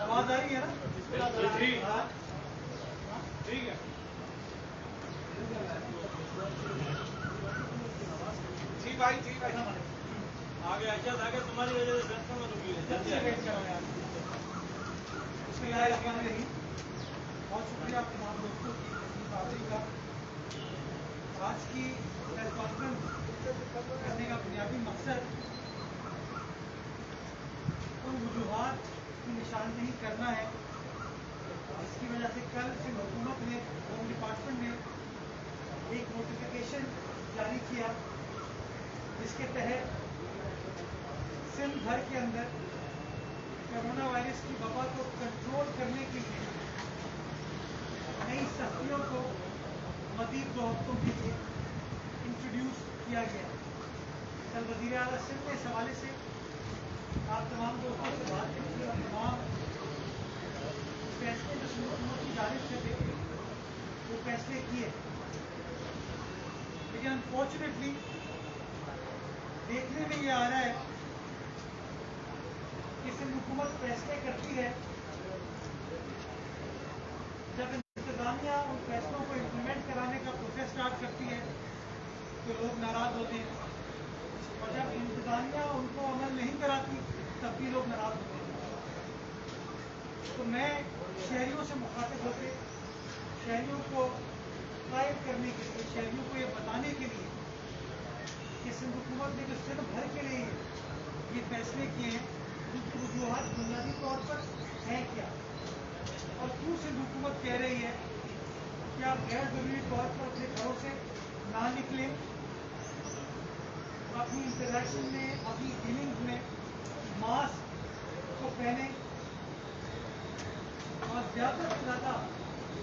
आवाज आ रही है ना? ठीक है जी भाई आगे अच्छा आगे तुम्हारी वजह से दर्शन में रुकी है जल्दी वेट करो यार। बहुत शुक्रिया आप तमाम दोस्तों की हाजिरी का। आज की प्रेस कॉन्फ्रेंस करने का बुनियादी मकसद उन वजूहात की निशानदेही करना है जिसकी वजह से कल सिंध हुकूमत ने होम डिपार्टमेंट ने एक नोटिफिकेशन जारी किया जिसके तहत सिंध भर के अंदर कोरोना वायरस की वबा को कंट्रोल करने के लिए नई सख्तियों को मज़ीद 2 हफ्तों के लिए इंट्रोड्यूस किया गया। कल वज़ीर आला सिंध ने इस हवाले से आप तमाम दोस्तों से बात की और तमाम फैसले जो सिंध हुकूमत की जानिब से थे वो फैसले किए, लेकिन अनफॉर्चुनेटली देखने में ये आ रहा है कि सिंध हुकूमत फैसले करती है, जब इंतजामिया उन फैसलों को इम्प्लीमेंट कराने का प्रोसेस स्टार्ट करती है तो लोग नाराज होते हैं, और जब इंतजामिया उनको अमल नहीं कराती तब भी लोग नाराज होते हैं। तो मैं शहरियों से मुखातिब होकर शहरियों को कायम करने के लिए, शहरियों को ये बताने के लिए कि सिंध हुकूमत ने जो सिंध भर के लिए ये फैसले किए हैं उनकी वजूहात बुनियादी तौर पर हैं क्या, और क्यों सिंध हुकूमत कह रही है कि आप गैर जरूरी तौर पर अपने घरों से ना निकलें, अपनी इंटरेक्शन में, अपनी डीलिंग्स में मास्क को पहने और ज़्यादा से ज़्यादा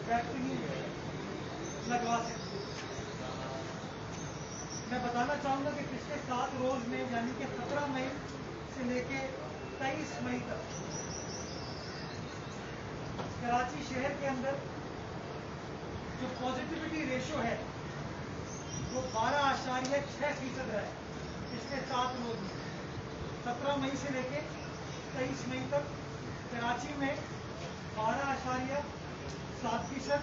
वैक्सीन लगवा सकें। मैं बताना चाहूँगा कि पिछले 7 रोज में यानी कि 17 मई से लेके 23 मई तक कराची शहर के अंदर जो पॉजिटिविटी रेशो है वो 12.6% रहा है पिछले 7 रोज में। 17 मई से लेके 23 मई तक कराची में 12.7%।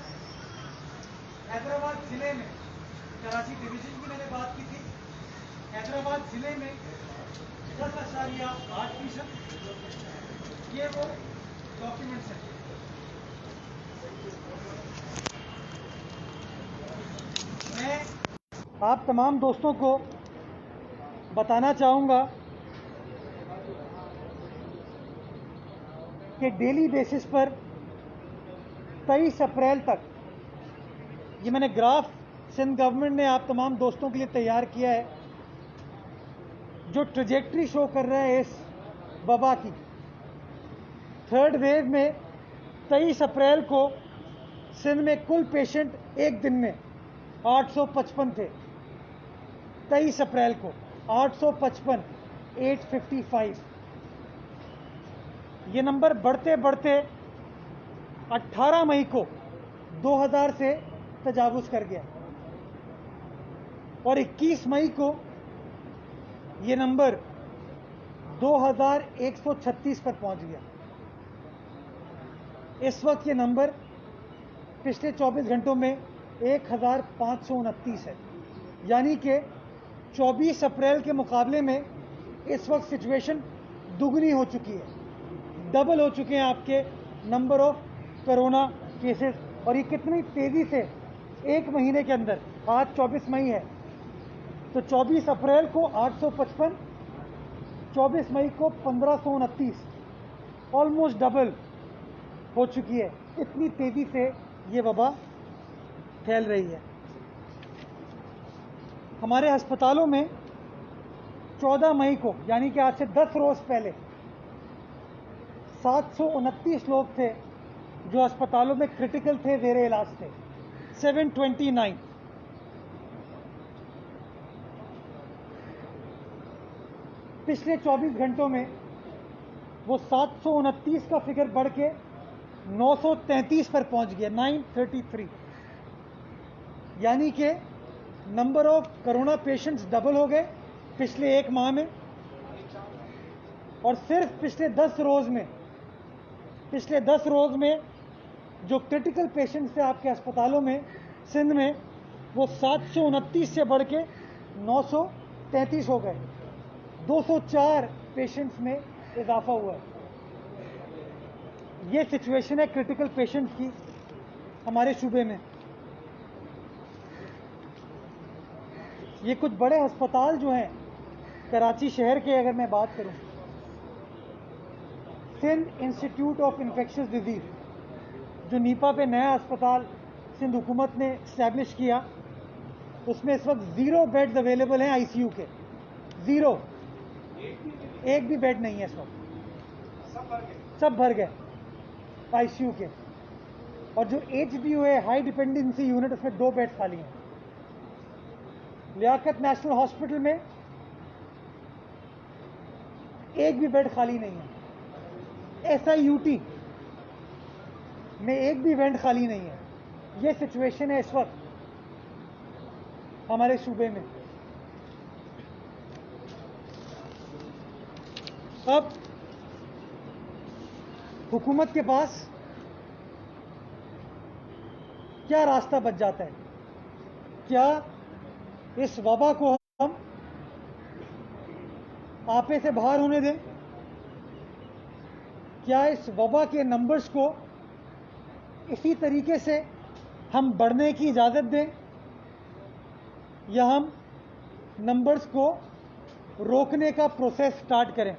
हैदराबाद जिले में, कराची डिवीजन की मैंने बात की थी, हैदराबाद जिले में 10.8%। ये वो डॉक्यूमेंट्स हैं। मैं आप तमाम दोस्तों को बताना चाहूँगा कि डेली बेसिस पर 23 अप्रैल तक, ये मैंने ग्राफ सिंध गवर्नमेंट ने आप तमाम दोस्तों के लिए तैयार किया है, जो ट्रेजेक्ट्री शो कर रहा है इस वबा की। 3rd वेव में 23 अप्रैल को सिंध में कुल पेशेंट एक दिन में 855 थे। 23 अप्रैल को 855, 855। ये नंबर बढ़ते बढ़ते 18 मई को 2000 से तजावुज़ कर गया और 21 मई को ये नंबर 2136 पर पहुंच गया। इस वक्त ये नंबर पिछले 24 घंटों में 1529 है, यानी कि 24 अप्रैल के मुकाबले में इस वक्त सिचुएशन दुगनी हो चुकी है, डबल हो चुके हैं आपके नंबर ऑफ कोरोना केसेस। और ये कितनी तेज़ी से एक महीने के अंदर, आज 24 मई है तो 24 अप्रैल को 855, 24 मई को 1529, ऑलमोस्ट डबल हो चुकी है। इतनी तेज़ी से ये वबा फैल रही है। हमारे अस्पतालों में 14 मई को, यानी कि आज से 10 रोज़ पहले 729 लोग थे जो अस्पतालों में क्रिटिकल थे, ज़ेरे इलाज थे। 729। पिछले 24 घंटों में वो 729 का फिगर बढ़ के 933 पर पहुंच गया, 933। यानी कि number of corona patients double हो गए पिछले एक माह में। और सिर्फ पिछले 10 रोज में जो क्रिटिकल पेशेंट्स थे आपके अस्पतालों में सिंध में, वो 729 से बढ़ के 933 हो गए। 204 पेशेंट्स में इजाफा हुआ है। ये सिचुएशन है क्रिटिकल पेशेंट्स की हमारे सूबे में। ये कुछ बड़े अस्पताल जो हैं कराची शहर के, अगर मैं बात करूं, Sindh institute of infectious disease, जो नीपा पे नया अस्पताल सिंध हुकूमत ने इस्टेब्लिश किया, उसमें इस वक्त 0 बेड्स अवेलेबल हैं आईसीयू के। 0, एक भी बेड नहीं है इस वक्त, सब भर गए आईसीयू के। और जो एचडीयू है, हाई डिपेंडेंसी यूनिट, उसमें 2 बेड खाली हैं। लियाकत नेशनल हॉस्पिटल में एक भी बेड खाली नहीं है। एसआईयूटी में एक भी बेड खाली नहीं है। यह सिचुएशन है इस वक्त हमारे सूबे में। अब हुकूमत के पास क्या रास्ता बच जाता है? क्या इस वबा को हम आपे से बाहर होने दें? क्या इस वबा के नंबर्स को इसी तरीके से हम बढ़ने की इजाज़त दें, या हम नंबर्स को रोकने का प्रोसेस स्टार्ट करें?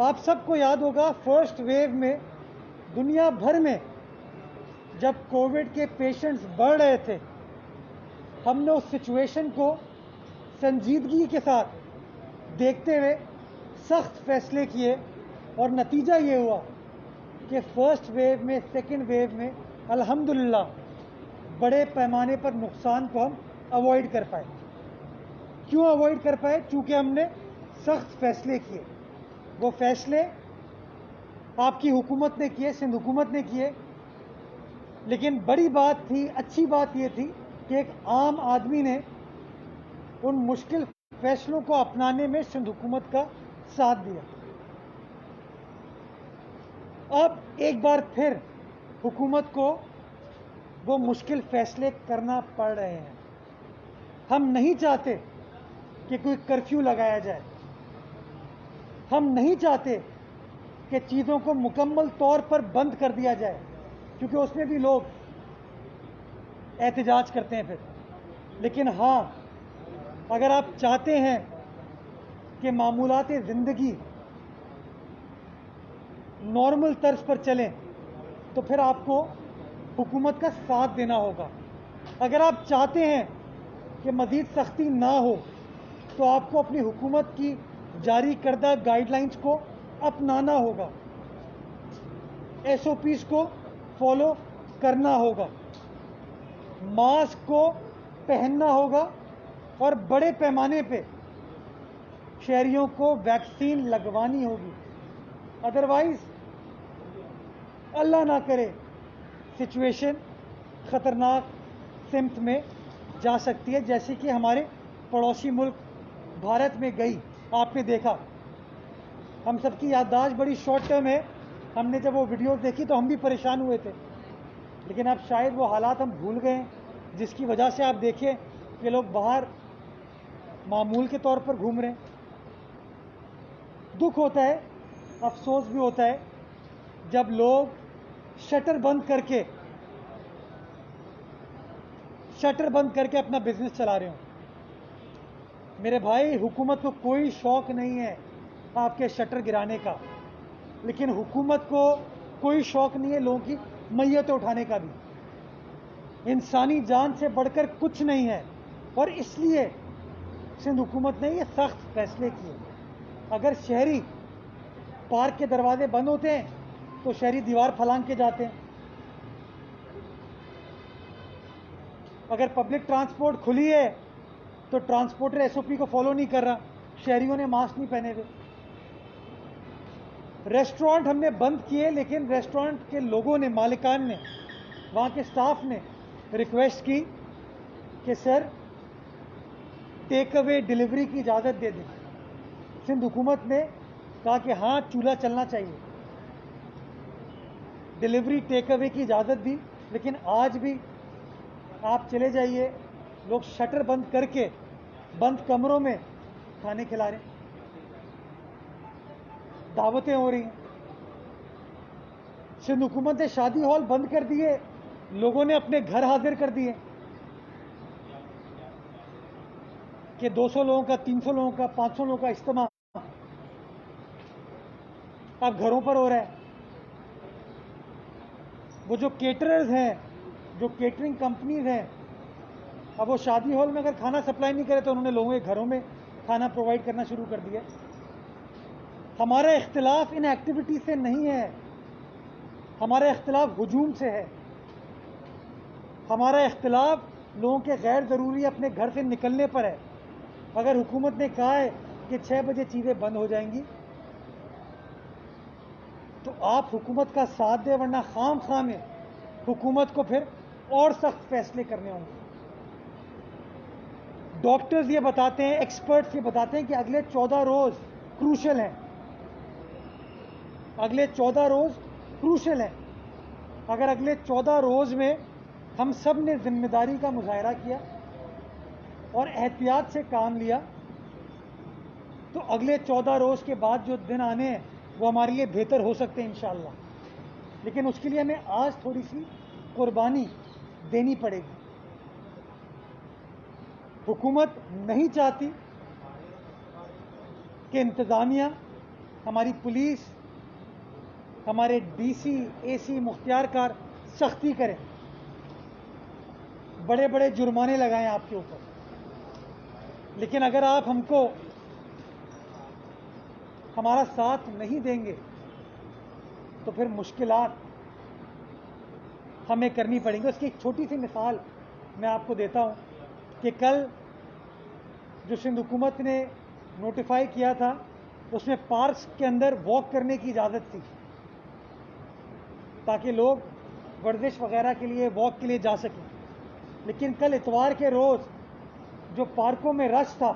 आप सबको याद होगा, फर्स्ट वेव में दुनिया भर में जब कोविड के पेशेंट्स बढ़ रहे थे, हमने उस सिचुएशन को संजीदगी के साथ देखते हुए सख्त फैसले किए, और नतीजा ये हुआ कि फर्स्ट वेव में, सेकेंड वेव में अल्हम्दुलिल्लाह बड़े पैमाने पर नुकसान को हम अवॉइड कर पाए। क्यों अवॉइड कर पाए? चूंकि हमने सख्त फैसले किए। वो फैसले आपकी हुकूमत ने किए, सिंध हुकूमत ने किए। लेकिन बड़ी बात थी, अच्छी बात ये थी कि एक आम आदमी ने उन मुश्किल फैसलों को अपनाने में सिंध हुकूमत का साथ दिया। अब एक बार फिर हुकूमत को वो मुश्किल फैसले करना पड़ रहे हैं। हम नहीं चाहते कि कोई कर्फ्यू लगाया जाए। हम नहीं चाहते कि चीज़ों को मुकम्मल तौर पर बंद कर दिया जाए, क्योंकि उसमें भी लोग एहतजाज करते हैं फिर। लेकिन हाँ, अगर आप चाहते हैं कि मामूलाते ज़िंदगी नॉर्मल तर्ज पर चलें, तो फिर आपको हुकूमत का साथ देना होगा। अगर आप चाहते हैं कि मज़ीद सख्ती ना हो, तो आपको अपनी हुकूमत की जारी करदा गाइडलाइंस को अपनाना होगा, एसओपीज़ को फॉलो करना होगा, मास्क को पहनना होगा, और बड़े पैमाने पे शहरियों को वैक्सीन लगवानी होगी। अदरवाइज अल्लाह ना करे सिचुएशन ख़तरनाक सिमत में जा सकती है, जैसे कि हमारे पड़ोसी मुल्क भारत में गई। आपने देखा, हम सबकी याददाश्त बड़ी शॉर्ट टर्म है। हमने जब वो वीडियोस देखी तो हम भी परेशान हुए थे, लेकिन अब शायद वो हालात हम भूल गए, जिसकी वजह से आप देखें कि लोग बाहर मामूल के तौर पर घूम रहे हैं। दुख होता है, अफसोस भी होता है, जब लोग शटर बंद करके अपना बिजनेस चला रहे हों। मेरे भाई, हुकूमत को कोई शौक नहीं है आपके शटर गिराने का, लेकिन हुकूमत को कोई शौक नहीं है लोगों की मैयत उठाने का भी। इंसानी जान से बढ़कर कुछ नहीं है, और इसलिए सिंध हुकूमत ने ये सख्त फैसले किए। अगर शहरी पार्क के दरवाजे बंद होते हैं तो शहरी दीवार फलांग के जाते हैं। अगर पब्लिक ट्रांसपोर्ट खुली है तो ट्रांसपोर्टर एसओपी को फॉलो नहीं कर रहा, शहरियों ने मास्क नहीं पहने हुए। रेस्टोरेंट हमने बंद किए, लेकिन रेस्टोरेंट के लोगों ने, मालिकान ने, वहाँ के स्टाफ ने रिक्वेस्ट की कि सर टेक अवे डिलीवरी की इजाज़त दे दें। सिंध हुकूमत ने कहा कि हाँ चूल्हा चलना चाहिए, डिलीवरी टेक अवे की इजाज़त दी। लेकिन आज भी आप चले जाइए, लोग शटर बंद करके बंद कमरों में खाने खिला रहे हैं, दावतें हो रही हैं। सिंध हुकूमत ने शादी हॉल बंद कर दिए, लोगों ने अपने घर हाजिर कर दिए कि 200 लोगों का, 300 लोगों का, 500 लोगों का इज्तिमा अब घरों पर हो रहा है। वो जो केटरर्स हैं, जो केटरिंग कंपनीज हैं, अब वो शादी हॉल में अगर खाना सप्लाई नहीं करे तो उन्होंने लोगों के घरों में खाना प्रोवाइड करना शुरू कर दिया। हमारा इख्तिलाफ इन एक्टिविटी से नहीं है, हमारा इख्तिलाफ हुजूम से है। हमारा इख्तिलाफ लोगों के गैर ज़रूरी अपने घर से निकलने पर है। अगर हुकूमत ने कहा है कि 6 बजे चीज़ें बंद हो जाएंगी तो आप हुकूमत का साथ दें, वरना खाम खां में हुकूमत को फिर और सख्त फैसले करने होंगे। डॉक्टर्स ये बताते हैं, एक्सपर्ट्स ये बताते हैं कि अगले 14 रोज़ क्रूशल हैं, अगले 14 रोज़ क्रूशल हैं। अगर अगले 14 रोज़ में हम सब ने जिम्मेदारी का मुजाहरा किया और एहतियात से काम लिया तो अगले 14 रोज़ के बाद जो दिन आने हैं वो हमारे लिए बेहतर हो सकते हैं इंशाअल्लाह। लेकिन उसके लिए हमें आज थोड़ी सी कुर्बानी देनी पड़ेगी। हुकूमत नहीं चाहती कि इंतज़ामिया, हमारी पुलिस, हमारे डीसी, एसी, मुख्तियारकार सख्ती करें, बड़े बड़े जुर्माने लगाएं आपके ऊपर। लेकिन अगर आप हमको हमारा साथ नहीं देंगे तो फिर मुश्किलात हमें करनी पड़ेंगी। उसकी एक छोटी सी मिसाल मैं आपको देता हूं कि कल जो सिंध हुकूमत ने नोटिफाई किया था उसमें पार्क्स के अंदर वॉक करने की इजाज़त थी ताकि लोग वर्जिश वगैरह के लिए, वॉक के लिए जा सकें। लेकिन कल इतवार के रोज़ जो पार्कों में रश था,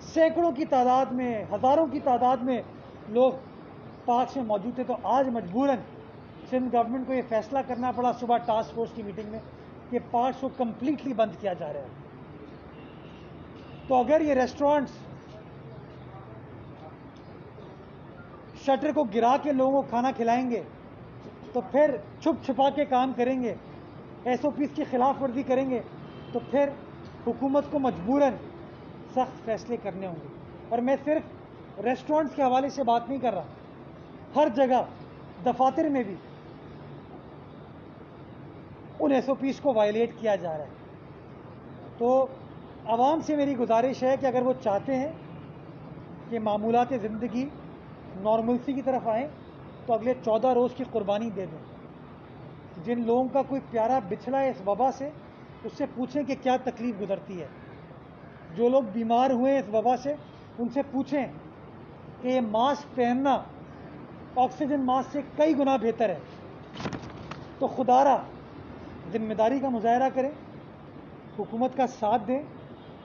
सैकड़ों की तादाद में, हज़ारों की तादाद में लोग पार्क में मौजूद थे। तो आज मजबूरन सिंध गवर्नमेंट को ये फैसला करना पड़ा सुबह टास्क फोर्स की मीटिंग में कि पार्क को कम्प्लीटली बंद किया जा रहा है। तो अगर ये रेस्टोरेंट्स शटर को गिरा के लोगों को खाना खिलाएंगे तो फिर छुप छुपा के काम करेंगे, SOPs की खिलाफ वर्जी करेंगे तो फिर हुकूमत को मजबूरन सख्त फैसले करने होंगे। और मैं सिर्फ रेस्टोरेंट्स के हवाले से बात नहीं कर रहा, हर जगह दफातर में भी उन SOPs को वायलेट किया जा रहा है। तो आवाम से मेरी गुजारिश है कि अगर वो चाहते हैं कि मामूलात ज़िंदगी नॉर्मलसी की तरफ आएँ तो अगले 14 रोज़ की कुर्बानी दे दें। जिन लोगों का कोई प्यारा बिछड़ा है इस वबा से, उससे पूछें कि क्या तकलीफ़ गुजरती है। जो लोग बीमार हुए हैं इस वबा से, उनसे पूछें कि ये मास्क पहनना ऑक्सीजन मास्क से कई गुना बेहतर है। तो खुदारा जिम्मेदारी का मुजाहरा करें, हुकूमत का साथ दें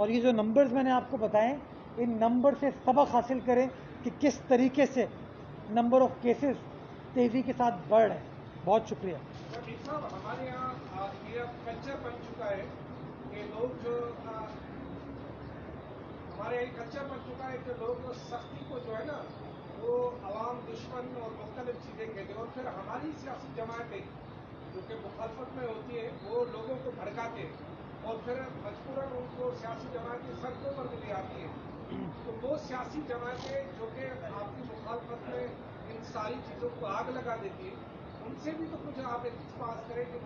और ये जो नंबर्स मैंने आपको बताएं, इन नंबर से सबक हासिल करें कि किस तरीके से नंबर ऑफ केसेस तेज़ी के साथ बढ़ रहे हैं। बहुत शुक्रिया। साहब, हमारे यहाँ ये कल्चर बन चुका है कि लोग जो हमारे यहाँ कल्चर बन चुका है कि लोग सख्ती को जो है ना वो अवाम दुश्मन और मुख्तलिफ चीज़ें कहते हैं और फिर हमारी सियासी जमातें जो कि मुखालफत में होती है वो लोगों को भड़काते हैं और फिर मजबूरन उनको सियासी जमातें सड़कों पर भी ले आती हैं। तो वो सियासी जमातें जो कि आपकी मुखालफत में इन सारी चीज़ों को आग लगा देती है, उनसे भी तो कुछ आप एक पास करें कि